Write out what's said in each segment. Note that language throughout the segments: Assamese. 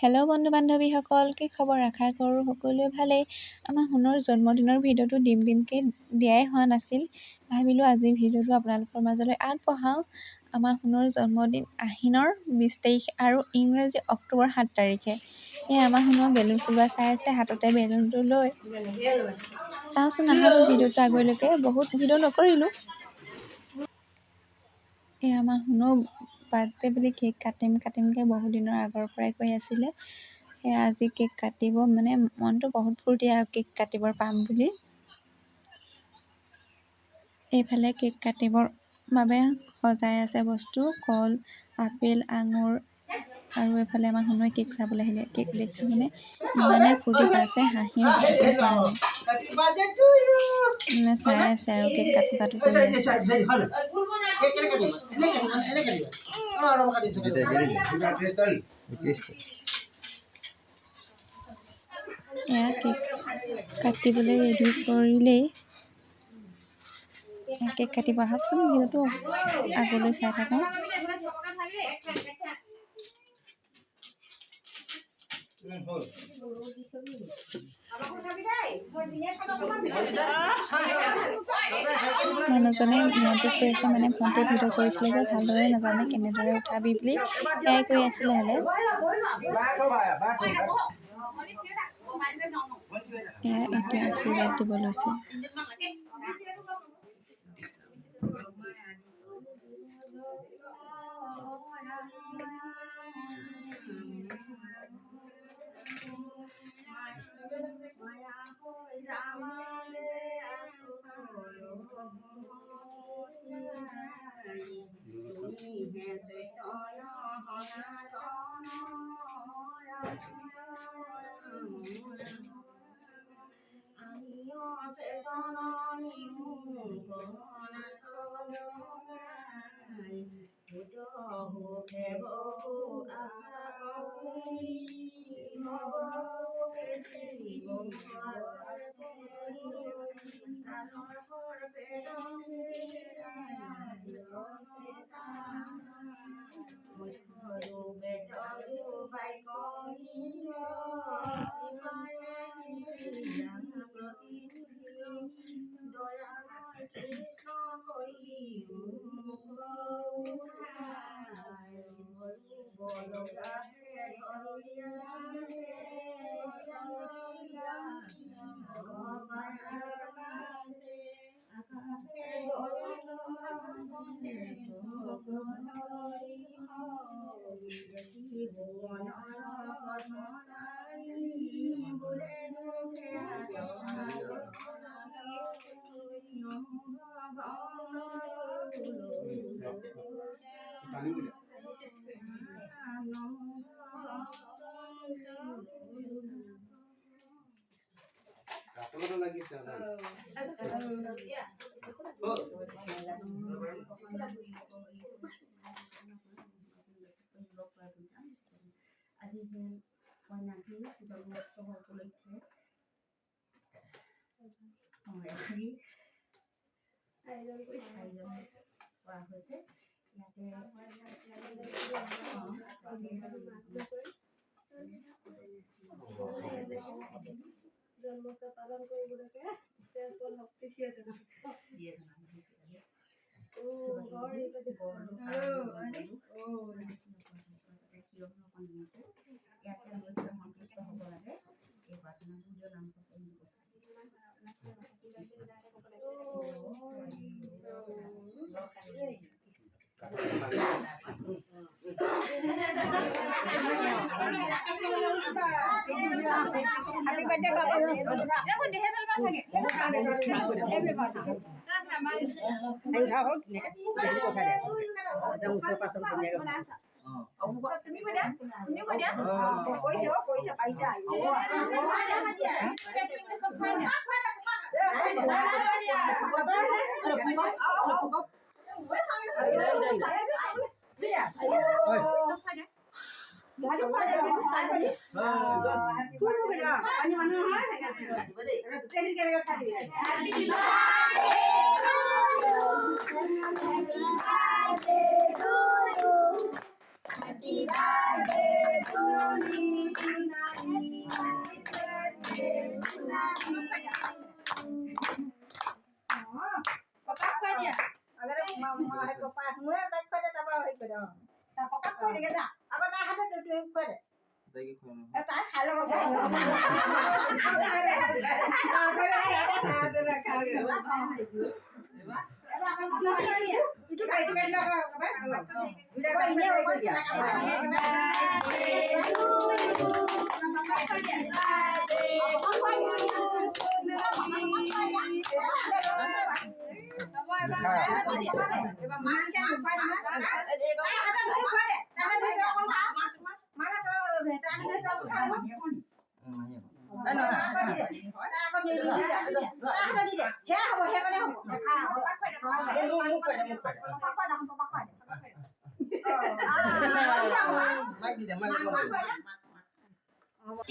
হেল্ল' বন্ধু বান্ধৱীসকল, কি খবৰ? আশা কৰোঁ সকলোৱে ভালেই। আমাৰ সোণৰ জন্মদিনৰ ভিডিঅ'টো দিমকৈ দিয়াই হোৱা নাছিল। ভাবিলোঁ আজি ভিডিঅ'টো আপোনালোকৰ মাজলৈ আগবঢ়াওঁ। আমাৰ সোণৰ জন্মদিন আহিনৰ 20 তাৰিখে আৰু ইংৰাজী অক্টোবৰ 7 তাৰিখে। এয়া আমাৰ সোণৰ বেলুন ফুলোৱা চাই আছে, হাততে বেলুনটো লৈ। চাওঁচোন আহাৰো ভিডিঅ'টো আগলৈকে। বহুত ভিডিঅ' নকৰিলোঁ। এয়া আমাৰ সোণৰ বাৰ্থডে বুলি কেক কাটিমকৈ বহুদিনৰ আগৰ পৰাই কৈ আছিলে। সেয়া আজি কেক কাটিব, মানে মনটো বহুত ফূৰ্তি আৰু কেক কাটিবৰ পাম বুলি। এইফালে কেক কাটিবৰ বাবে সজাই আছে বস্তু, কল, আপেল, আঙুৰ আৰু এইফালে আমাৰ সোণৰ কেক চাবলৈ আহিলে। কেক দেখি মানে ইমানে ফূৰ্তি পাইছে, হাঁহি পৰা নাই। মানে চাই আছে আৰু কেক কাটো কৰি আছে। এয়া কেক কাটিবলৈ ৰেডি কৰিলেই। কেক কাটিব আহকচোন, ভিডিঅ'টো আগলৈ চাই থাকোঁ। মানুহজনে মিয়াটোক কৈ আছে, মানে ভণ্টিয়ে ভিডিঅ' কৰিছিলে যে ভালদৰে নাজানে কেনেদৰে উঠাবি বুলি সেয়াই কৈ আছিলে। এয়া এতিয়া আশীৰ্বাদ দিব লৈছে।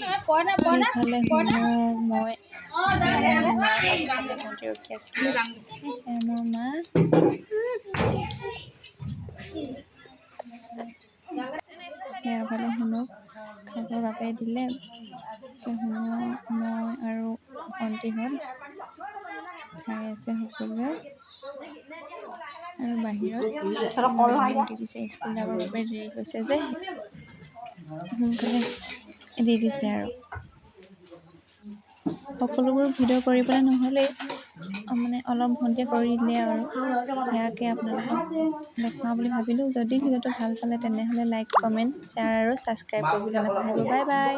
এইফালে শুনো মই ভণ্টি ৰখি আছিলে মোৰ মা সেয়াফালে শুনক খাবৰ বাবে দিলে শুনো মই আৰু ভণ্টিহঁত খাই আছে সকলোৱে আৰু বাহিৰত দি দিছে স্কুল যাবৰ বাবে দেৰি হৈছে যে সোনকালে দি দিছে আৰু সকলোবোৰ ভিডিঅ' কৰিবলৈ নহ'লেই মানে অলপ ভণ্টিয়ে কৰি দিলে আৰু সেয়াকে আপোনালোকক দেখুৱাওঁ বুলি ভাবিলোঁ। যদি ভিডিঅ'টো ভাল পালে তেনেহ'লে লাইক কমেণ্ট শ্বেয়াৰ আৰু ছাবস্ক্ৰাইব কৰিবলৈ নাপাহৰিব। Bye bye.